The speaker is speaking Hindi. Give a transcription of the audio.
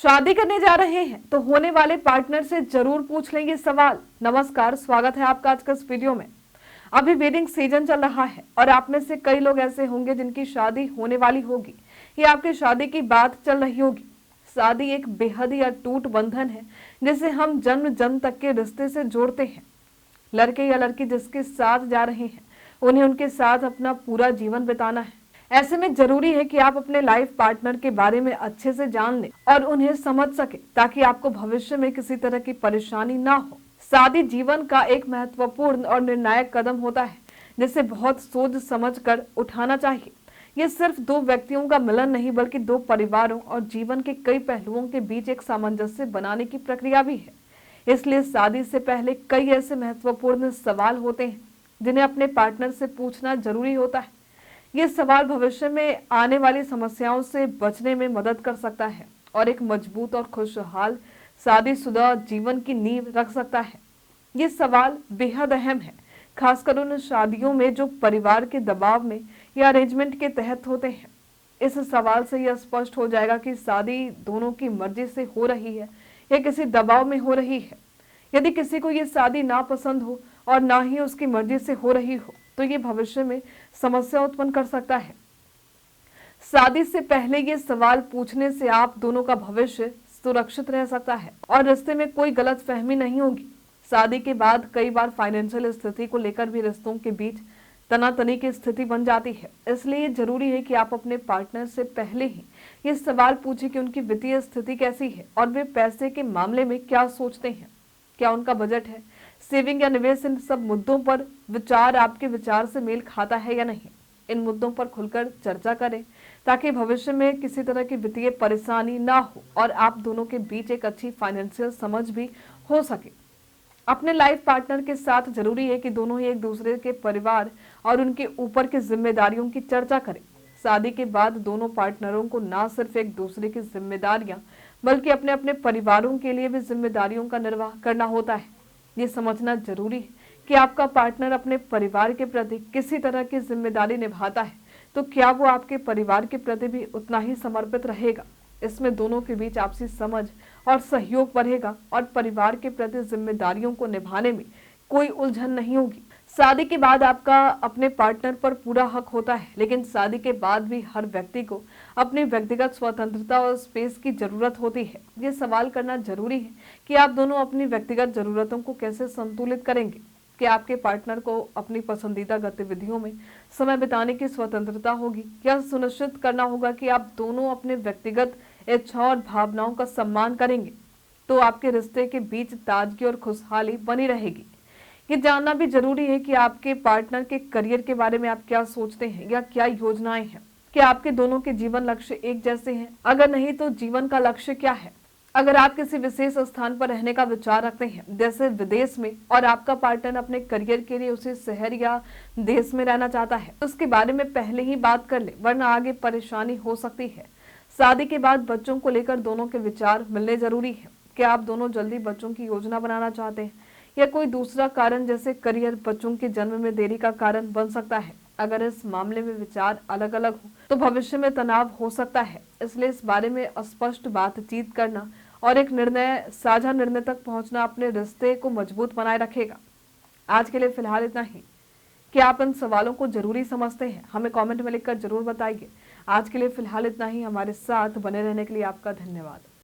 शादी करने जा रहे हैं तो होने वाले पार्टनर से जरूर पूछ लें ये सवाल। नमस्कार, स्वागत है आपका आज का इस वीडियो में। अभी वेडिंग सीजन चल रहा है और आप में से कई लोग ऐसे होंगे जिनकी शादी होने वाली होगी या आपकी शादी की बात चल रही होगी। शादी एक बेहद ही अटूट बंधन है जिसे हम जन्म जन्म तक के रिश्ते से जोड़ते हैं। लड़के या लड़की जिसके साथ जा रहे हैं उन्हें उनके साथ अपना पूरा जीवन बिताना है। ऐसे में जरूरी है कि आप अपने लाइफ पार्टनर के बारे में अच्छे से जान लें और उन्हें समझ सके ताकि आपको भविष्य में किसी तरह की परेशानी ना हो। शादी जीवन का एक महत्वपूर्ण और निर्णायक कदम होता है जिसे बहुत सोच समझ कर उठाना चाहिए। ये सिर्फ दो व्यक्तियों का मिलन नहीं बल्कि दो परिवारों और जीवन के कई पहलुओं के बीच एक सामंजस्य बनाने की प्रक्रिया भी है। इसलिए शादी से पहले कई ऐसे महत्वपूर्ण सवाल होते हैं जिन्हें अपने पार्टनर से पूछना जरूरी होता है। ये सवाल भविष्य में आने वाली समस्याओं से बचने में मदद कर सकता है और एक मजबूत और खुशहाल शादीशुदा जीवन की नींव रख सकता है। ये सवाल बेहद अहम है, खासकर उन शादियों में जो परिवार के दबाव में या अरेंजमेंट के तहत होते हैं। इस सवाल से यह स्पष्ट हो जाएगा कि शादी दोनों की मर्जी से हो रही है या किसी दबाव में हो रही है। यदि किसी को ये शादी नापसंद हो और ना ही उसकी मर्जी से हो रही हो तो ये भविष्य में समस्या उत्पन्न कर सकता है। शादी से पहले ये सवाल पूछने से आप दोनों का भविष्य सुरक्षित रह सकता है और रिश्ते में कोई गलतफहमी नहीं होगी। शादी के बाद कई बार फाइनेंशियल स्थिति को लेकर भी रिश्तों के बीच तनातनी की स्थिति बन जाती है। इसलिए जरूरी है कि आप अपने पार्टनर से पहले ही ये सवाल पूछें कि उनकी वित्तीय स्थिति कैसी है और वे पैसे के मामले में क्या सोचते हैं। क्या उनका बजट है, सेविंग या निवेश, इन सब मुद्दों पर विचार आपके विचार से मेल खाता है या नहीं। इन मुद्दों पर खुलकर चर्चा करें ताकि भविष्य में किसी तरह की वित्तीय परेशानी ना हो और आप दोनों के बीच एक अच्छी फाइनेंशियल समझ भी हो सके। अपने लाइफ पार्टनर के साथ जरूरी है कि दोनों ही एक दूसरे के परिवार और उनके ऊपर की जिम्मेदारियों की चर्चा करें। शादी के बाद दोनों पार्टनरों को ना सिर्फ एक दूसरे की जिम्मेदारियां बल्कि अपने अपने परिवारों के लिए भी जिम्मेदारियों का निर्वाह करना होता है। ये समझना जरूरी है कि आपका पार्टनर अपने परिवार के प्रति किसी तरह की जिम्मेदारी निभाता है तो क्या वो आपके परिवार के प्रति भी उतना ही समर्पित रहेगा। इसमें दोनों के बीच आपसी समझ और सहयोग बढ़ेगा और परिवार के प्रति जिम्मेदारियों को निभाने में कोई उलझन नहीं होगी। शादी के बाद आपका अपने पार्टनर पर पूरा हक होता है, लेकिन शादी के बाद भी हर व्यक्ति को अपनी व्यक्तिगत स्वतंत्रता और स्पेस की जरूरत होती है। ये सवाल करना जरूरी है कि आप दोनों अपनी व्यक्तिगत जरूरतों को कैसे संतुलित करेंगे। कि आपके पार्टनर को अपनी पसंदीदा गतिविधियों में समय बिताने की स्वतंत्रता होगी। यह सुनिश्चित करना होगा कि आप दोनों अपने व्यक्तिगत इच्छाओं और भावनाओं का सम्मान करेंगे, तो आपके रिश्ते के बीच ताजगी और खुशहाली बनी रहेगी। ये जानना भी जरूरी है कि आपके पार्टनर के करियर के बारे में आप क्या सोचते हैं या क्या योजनाएं हैं। क्या आपके दोनों के जीवन लक्ष्य एक जैसे हैं? अगर नहीं तो जीवन का लक्ष्य क्या है? अगर आप किसी विशेष स्थान पर रहने का विचार रखते हैं जैसे विदेश में और आपका पार्टनर अपने करियर के लिए उसी शहर या देश में रहना चाहता है तो उसके बारे में पहले ही बात कर ले, वरना आगे परेशानी हो सकती है। शादी के बाद बच्चों को लेकर दोनों के विचार मिलने जरूरी है। क्या आप दोनों जल्दी बच्चों की योजना बनाना चाहते हैं या कोई दूसरा कारण जैसे करियर बच्चों के जन्म में देरी का कारण बन सकता है। अगर इस मामले में विचार अलग अलग हो तो भविष्य में तनाव हो सकता है। इसलिए इस बारे में स्पष्ट बातचीत करना और एक साझा निर्णय तक पहुंचना अपने रिश्ते को मजबूत बनाए रखेगा। आज के लिए फिलहाल इतना ही। क्या आप इन सवालों को जरूरी समझते हैं? हमें कमेंट में लिखकर जरूर बताइए। आज के लिए फिलहाल इतना ही। हमारे साथ बने रहने के लिए आपका धन्यवाद।